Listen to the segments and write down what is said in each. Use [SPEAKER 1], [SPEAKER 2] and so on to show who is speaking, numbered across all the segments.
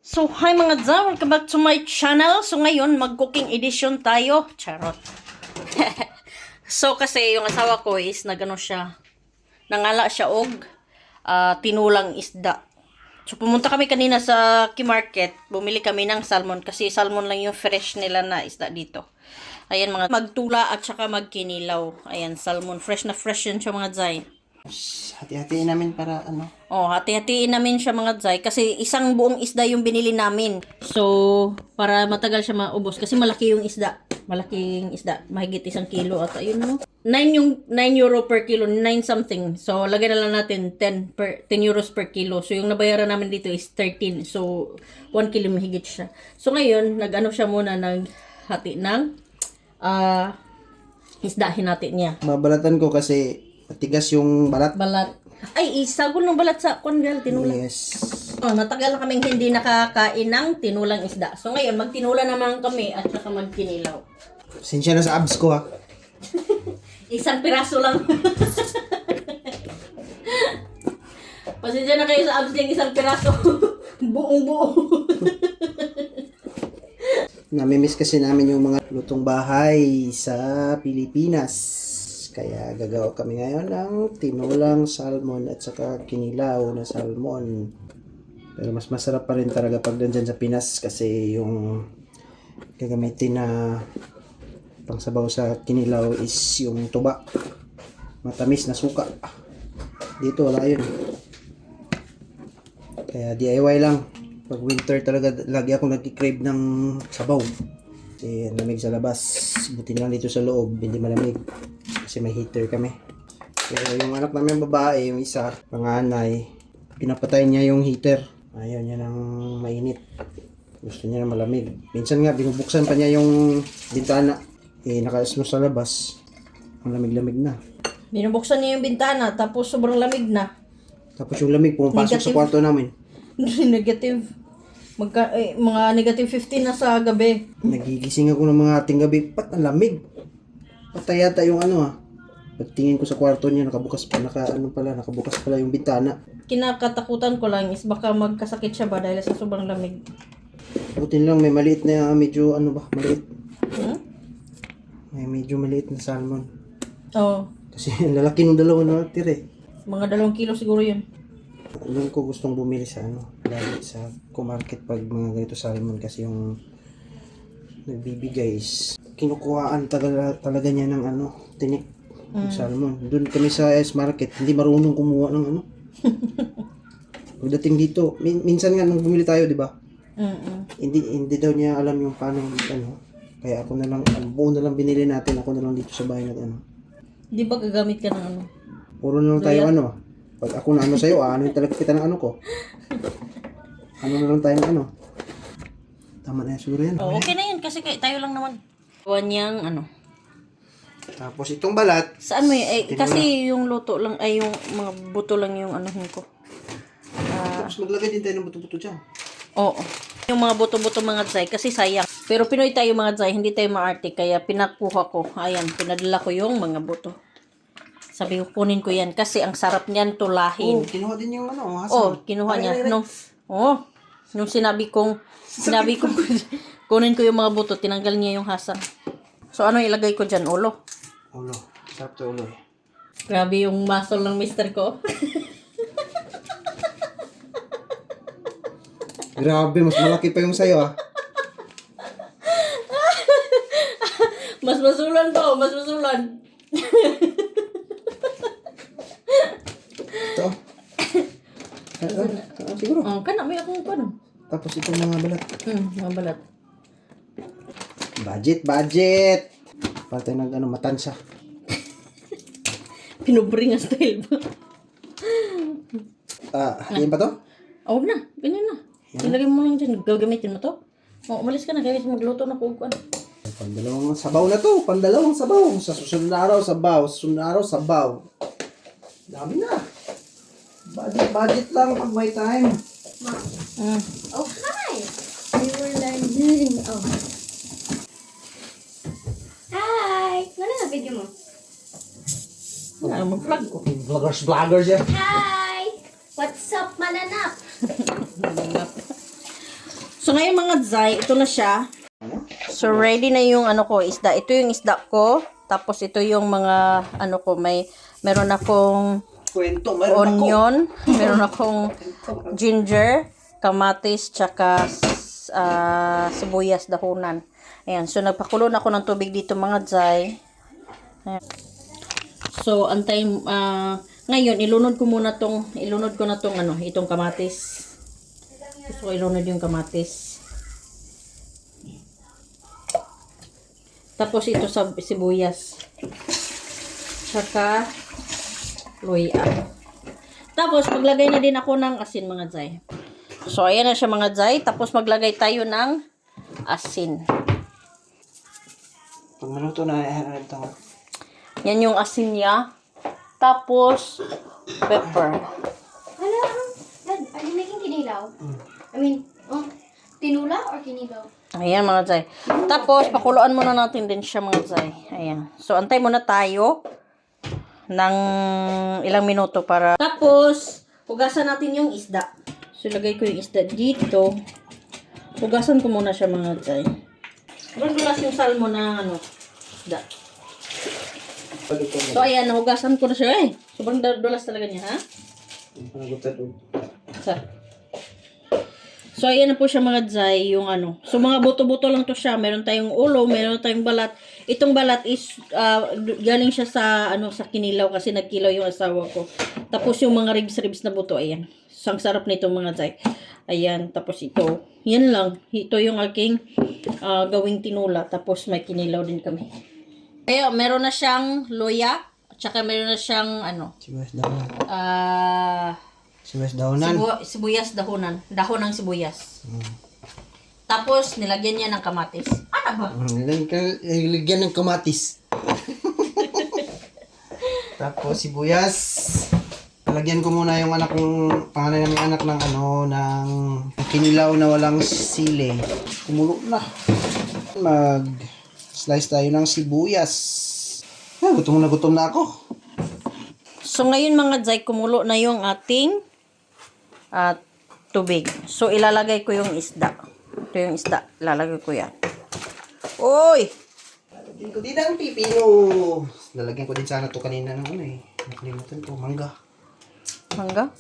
[SPEAKER 1] So, hi mga dza, welcome back to my channel. So, ngayon, mag-cooking edition tayo. Charot. So, kasi yung asawa ko is nagano siya, nangala siya og tinulang isda. So, pumunta kami kanina sa Market, bumili kami ng salmon kasi salmon lang yung fresh nila na isda dito. Ayan mga magtula at saka magkinilaw. Ayan, salmon. Fresh na fresh yun siya mga dzay.
[SPEAKER 2] Hati-hatiin namin para ano.
[SPEAKER 1] Oh, hati-hatiin namin siya mga dzay kasi isang buong isda yung binili namin. So, para matagal siya maubos kasi malaki yung isda. Malaking isda, mahigit 1 kilo at ayun mo. 9 euro per kilo, 9 something. So, lagay na lang natin 10 euros per kilo. So, yung nabayaran namin dito is 13. So, 1 kilo mahigit siya. So, ngayon, nag-ano siya muna, naghati ng isda hinati niya.
[SPEAKER 2] Babalatan ko kasi matigas yung balat.
[SPEAKER 1] Balat. Ay, isagol ng balat sa kongel, tinulang.
[SPEAKER 2] Yes.
[SPEAKER 1] Oh, matagal na kaming hindi nakakain ng tinulang isda. So ngayon, magtinula naman kami at saka magkinilaw.
[SPEAKER 2] Sinsya na sa abs ko ha.
[SPEAKER 1] Isang piraso lang. Pasensya na kayo sa abs niyang isang piraso. Buong buo.
[SPEAKER 2] Namimiss kasi namin yung mga lutong bahay sa Pilipinas. Kaya gagawa kami ngayon ng tinulang salmon at saka kinilaw na salmon. Pero mas masarap pa rin talaga pag nandyan sa Pinas kasi yung gagamitin na pangsabaw sa kinilaw is yung tuba. Matamis na suka. Dito wala yun. Kaya DIY lang. Pag winter talaga lagi akong nagki-crave ng sabaw. Kasi lamig sa labas. Buti lang dito sa loob, hindi malamig. Kasi may heater kami. Pero yung anak namin babae, yung isa, panganay, pinapatay niya yung heater. Ayaw niya ng mainit. Gusto niya ng malamig. Minsan nga, binubuksan pa niya yung bintana. Nakaasmo sa labas. Ang lamig-lamig na.
[SPEAKER 1] Binubuksan niya yung bintana, tapos sobrang lamig na.
[SPEAKER 2] Tapos yung lamig, pumapasok sa kwarto namin.
[SPEAKER 1] Negative. Mga negative 15 na sa gabi.
[SPEAKER 2] Nagigising ako ng mga ating gabi. Pat, ang lamig. Patay yata yung pagtingin ko sa kwarto niya, nakabukas pala yung bintana.
[SPEAKER 1] Kinakatakutan ko lang is baka magkasakit siya ba dahil sa sobrang lamig.
[SPEAKER 2] Buti lang, may maliit na medyo maliit.
[SPEAKER 1] Hmm?
[SPEAKER 2] May medyo maliit na salmon.
[SPEAKER 1] Oo.
[SPEAKER 2] Kasi lalaki ng dalawa na tira eh.
[SPEAKER 1] Mga 2 kilo siguro yun.
[SPEAKER 2] Doon ko gustong bumili sa lagi sa Market pag mga ganito salmon kasi yung nagbibigay is kinukuhaan talaga niya ng tinik ng salmon. Doon kami sa Market, hindi marunong kumuha ng Pagdating dito, minsan nga nung bumili tayo, di ba? Hindi daw niya alam yung paano Kaya ako na lang, buo na lang binili natin, ako na lang dito sa bahay na
[SPEAKER 1] Di ba gagamit ka ng
[SPEAKER 2] Puro na lang tayo Pag ako na sa'yo, yung talaga kita ng ko. Na lang tayo ng Tama na yan, siguro yan.
[SPEAKER 1] Oh, okay na yun kasi tayo lang naman. Gawa niyang
[SPEAKER 2] Tapos itong balat.
[SPEAKER 1] Saan mo yun? Kasi yung luto lang, yung mga buto lang yung ko.
[SPEAKER 2] Tapos maglagay din tayo ng buto-buto dyan.
[SPEAKER 1] Oo. Yung mga buto-buto mga dzay kasi sayang. Pero Pinoy tayo mga dzay, hindi tayo maarte. Kaya pinakuha ko. Ayan, pinadala ko yung mga buto. Sabi ko, kunin ko yan kasi ang sarap niyan tulahin.
[SPEAKER 2] Kinuha din yung
[SPEAKER 1] Kinuha niya. Nung sinabi kong kunin ko yung mga buto, tinanggal niya yung hasang. So, ano ilagay ko dyan? Ulo.
[SPEAKER 2] Ulo. Sarap to ulo eh.
[SPEAKER 1] Grabe yung muscle ng mister ko.
[SPEAKER 2] Grabe, mas malaki pa yung sa'yo
[SPEAKER 1] Mas masulan to, mas masulan.
[SPEAKER 2] Ito. Siguro.
[SPEAKER 1] Kana, may akong paano.
[SPEAKER 2] Tapos itong mga balat.
[SPEAKER 1] Mga balat.
[SPEAKER 2] Budget! Para tayo matansya.
[SPEAKER 1] Pinubring ang style ba?
[SPEAKER 2] Yan pa to?
[SPEAKER 1] Huwag na, ganyan na. Ilagay mo lang dyan, gagamitin mo to. Umalis ka na, kaya magluto na po.
[SPEAKER 2] Pandalawang sabaw na to. Pandalawang sabaw. Sa susunod na araw, sabaw. Sa susunod na araw, sabaw. Dami na. Budget lang pag may time.
[SPEAKER 3] Oh, hi! We were learning. Oh. Hi! Ano na video mo?
[SPEAKER 1] Mag-vlog ko.
[SPEAKER 2] Vloggers yan.
[SPEAKER 3] Hi! What's up, mananap?
[SPEAKER 1] So ngayon mga Zay, ito na siya. So ready na yung ano ko, isda. Ito yung isda ko. Tapos ito yung mga ano ko, meron akong
[SPEAKER 2] Kwento, meron
[SPEAKER 1] onion, meron akong ginger, kamatis, tsaka sibuyas dahunan. Ayan, so nagpakulo na ako ng tubig dito mga Zay. Ayan. So antayin ngayon ilunod ko na tong ano, itong kamatis. So ilunod yung kamatis. Tapos ito sa sibuyas. Tsaka luya. Tapos maglagay na din ako ng asin mga Zay. So ayan na siya mga Zay. Tapos maglagay tayo ng asin.
[SPEAKER 2] Pag maluto na, ito.
[SPEAKER 1] Yan yung asin niya. Tapos pepper.
[SPEAKER 3] Hello, Dad, are you making kinilaw? I mean, tinula or kinilaw?
[SPEAKER 1] Ayan mga Zay. Tapos pakuluan muna natin din siya mga Zay. Ayan. So antay muna tayo ng ilang minuto para. Tapos hugasan natin yung isda. So ilagay ko yung isda dito. Hugasan ko muna siya mga Zay. Dulas yung salmo na ano, isda. So ayan, nahugasan ko na siya eh. Sobrang dulas talaga niya ha. So ayan na po siya mga Zay, yung ano. So mga buto-buto lang to siya. Meron tayong ulo, meron tayong balat. Itong balat is galing siya sa ano, sa kinilaw kasi nagkilaw yung asawa ko. Tapos yung mga ribs na buto, ayan. So ang sarap nito mga Zay. Ayan, tapos ito. Yan lang. Ito yung aking gawing tinula. Tapos may kinilaw din kami. Kaya meron na siyang luya. At saka meron na siyang ano.
[SPEAKER 2] Sibuyas dahonan. Sibuyas dahonan.
[SPEAKER 1] Sibuyas dahonan. Dahon ng sibuyas. Tapos nilagyan niya ng kamatis. Ano ba?
[SPEAKER 2] Nilagyan ng kamatis. Tapos sibuyas. Lagyan ko muna yung anak kong pangalan ng anak ng ano ng kinilaw na walang sili. Kumulo na. Slice tayo ng sibuyas. Gutom na ako.
[SPEAKER 1] So ngayon mga Zay, kumulo na yung ating tubig. So ilalagay ko yung isda. Ito yung isda. Ilalagay ko yan. Uy!
[SPEAKER 2] Lalagyan ko din ang pipino. Lalagyan ko din sana to kanina ng ano eh. Nakalimutan ko. Mangga.
[SPEAKER 1] Mangga?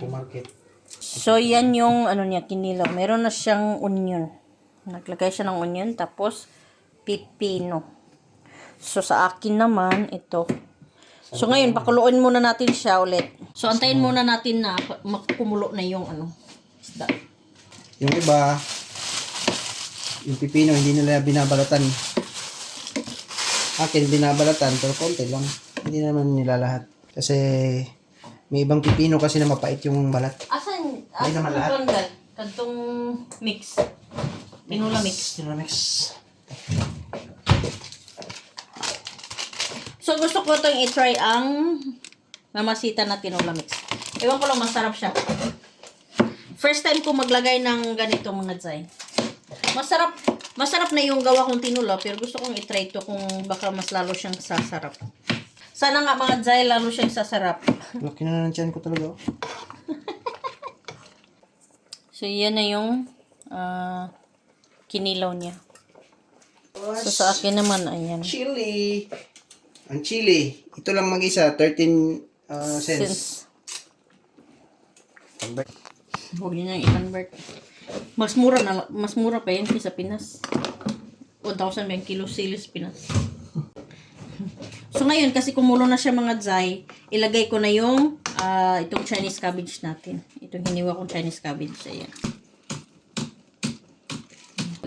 [SPEAKER 2] Ko market.
[SPEAKER 1] So yan yung ano niya, kinilaw. Meron na siyang onion. Naglagay siya ng onion. Tapos pipino. So sa akin naman, ito. So ngayon, pakuluin muna natin siya ulit. So antayin muna natin na makumulo na yung ano, isda.
[SPEAKER 2] Yung iba, yung pipino, hindi nila binabalatan. Akin, binabalatan, pero konti lang. Hindi naman nila lahat. Kasi, may ibang pipino kasi na mapait yung balat.
[SPEAKER 1] Asan
[SPEAKER 2] naman lahat.
[SPEAKER 1] tanggal? Kantong mix. Tinula mix.
[SPEAKER 2] Tinula mix.
[SPEAKER 1] So gusto ko itong i-try ang mamasita na tinula mix. Ewan ko lang, masarap siya. First time ko maglagay ng ganito mga Zay. Masarap na yung gawa kong tinula, pero gusto kong i-try ito kung baka mas lalo siyang sasarap. Sana nga mga Zay, lalo siyang sasarap.
[SPEAKER 2] Laki na ng tiyan ko talaga.
[SPEAKER 1] So yan na yung kinilaw niya. So sa akin naman, ayan.
[SPEAKER 2] Chili. Ang chili, ito lang mag-isa, 13 cents.
[SPEAKER 1] Huwag niyo nang i-convert. Mas mura pa yan sa Pinas. 1,000 yung kilo silis Pinas. So ngayon, kasi kumulo na siya mga Zay, ilagay ko na yung itong Chinese cabbage natin. Itong hiniwa kong Chinese cabbage. Ayan.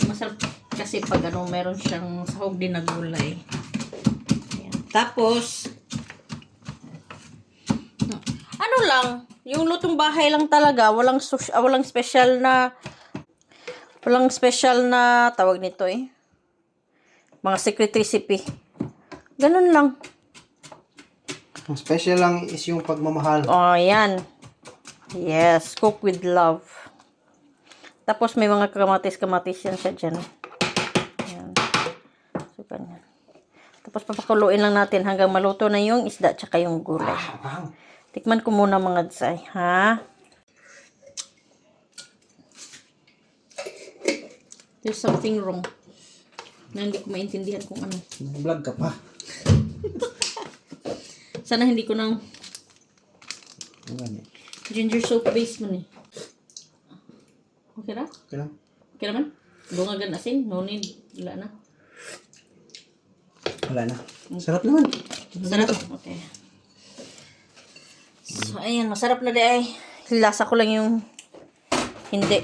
[SPEAKER 1] Masarap kasi pag ano, meron siyang sahog din na gulay. Ayan. Tapos, ano lang, yung lutong bahay lang talaga, walang special na tawag nito eh. Mga secret recipe. Ganun lang.
[SPEAKER 2] Ang special lang is yung pagmamahal.
[SPEAKER 1] Oh, yan. Yes, cook with love. Tapos may mga kamatis yan siya dyan. Ayan. So, ganyan. Tapos papakuluin lang natin hanggang maluto na yung isda tsaka yung gulay. Tikman ko muna mga Zay, ha? There's something wrong. Na hindi ko maintindihan kung ano.
[SPEAKER 2] Vlog ka pa.
[SPEAKER 1] Sana hindi ko nang
[SPEAKER 2] Ano ba niya?
[SPEAKER 1] ginger soap base man eh. Okay na?
[SPEAKER 2] Okay lang.
[SPEAKER 1] Okay naman? Dungagan asin? No need. Wala na.
[SPEAKER 2] Wala na. Sarap naman.
[SPEAKER 1] Sarap. Okay. So, ayan. Masarap na di ay. Lasa ko lang yung hindi.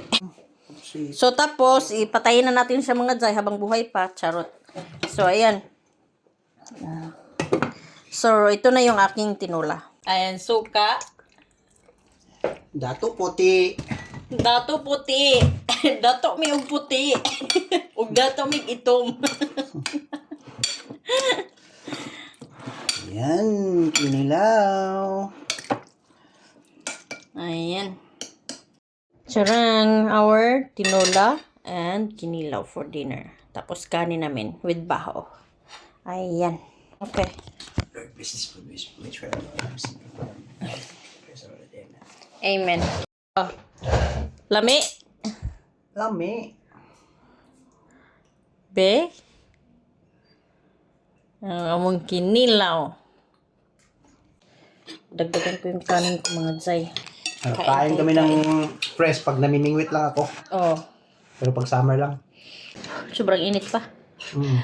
[SPEAKER 1] So, tapos, ipatayin na natin siya mga Jai habang buhay pa. Charot. So, ayan. So, ito na yung aking tinula. Ayan, suka.
[SPEAKER 2] Dato puti.
[SPEAKER 1] Dato puti. Dato may ug puti. Ug dato may itom.
[SPEAKER 2] Yan. Kinilaw.
[SPEAKER 1] Ayan. Sarang our tinola and kinilaw for dinner. Tapos kanin namin with baho. Ayan. Okay. Amen. Oh. Lami.
[SPEAKER 2] Lami.
[SPEAKER 1] Be. Ang among kinilaw. Dagdagan ko yung kanin ko mga Jai.
[SPEAKER 2] Kain kami ng fresh pag namimingwit lang ako.
[SPEAKER 1] Oh.
[SPEAKER 2] Pero pag summer lang.
[SPEAKER 1] Sobrang init pa.
[SPEAKER 2] Mm.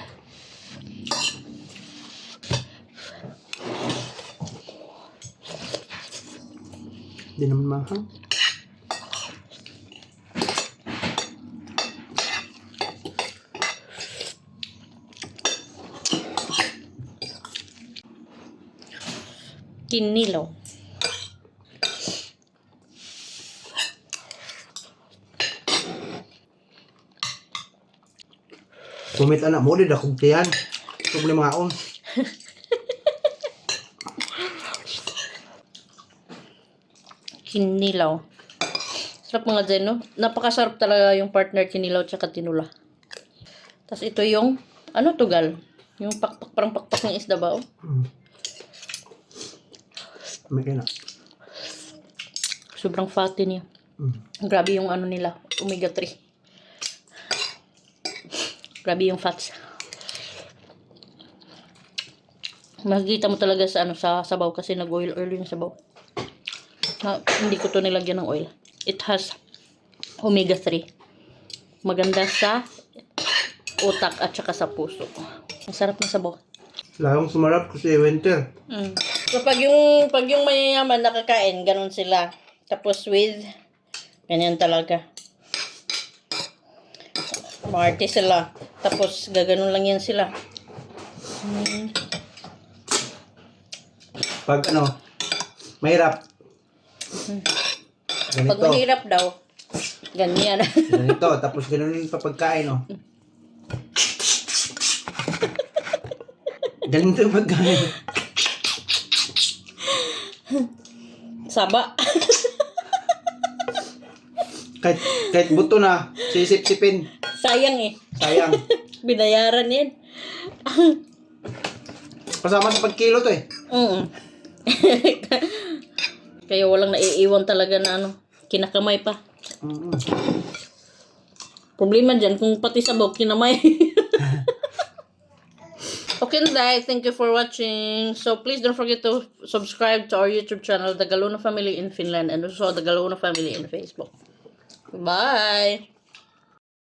[SPEAKER 2] Hindi naman mahal.
[SPEAKER 1] Kinilaw.
[SPEAKER 2] Kumit anak mo, di dakog tiyan. Problema ako.
[SPEAKER 1] Kinilaw. Sarap mga Zen, no? Napakasarap talaga yung partner kinilaw tsaka tinula. Tapos ito yung, ano tugal? Yung pakpak, parang pakpak ng isda ba, oh?
[SPEAKER 2] Mm. May kina.
[SPEAKER 1] Sobrang fatty niya.
[SPEAKER 2] Mm.
[SPEAKER 1] Grabe yung ano nila, omega 3. Grabe yung fats. Makikita mo talaga sa ano sa sabaw kasi nag-oil early yung sabaw. Hindi ko to nilagyan ng oil. It has omega 3. Maganda sa utak at saka sa puso. Masarap na sabaw.
[SPEAKER 2] Lalong sumarap kasi winter.
[SPEAKER 1] So pag yung mayayaman nakakain, ganun sila. Tapos with ganyan talaga. Marty sila. Tapos gaganon lang yan sila.
[SPEAKER 2] Pag ano, mahirap.
[SPEAKER 1] Pag
[SPEAKER 2] Ganito.
[SPEAKER 1] mahirap daw, ganyan.
[SPEAKER 2] Ganito. Tapos ganun yung papagkain, oh. Ganito yung pagkain.
[SPEAKER 1] Saba.
[SPEAKER 2] Kahit buto na, sisip-sipin.
[SPEAKER 1] Sayang eh.
[SPEAKER 2] Sayang.
[SPEAKER 1] Binayaran yan.
[SPEAKER 2] Kasama sa pagkilo to eh.
[SPEAKER 1] Kaya walang naiiwan talaga na ano, kinakamay pa.
[SPEAKER 2] Mm-mm.
[SPEAKER 1] Problema dyan kung pati sabaw kinamay. Okay na guys, thank you for watching. So please don't forget to subscribe to our YouTube channel, The Galuna Family in Finland, and also The Galuna Family in Facebook. Bye!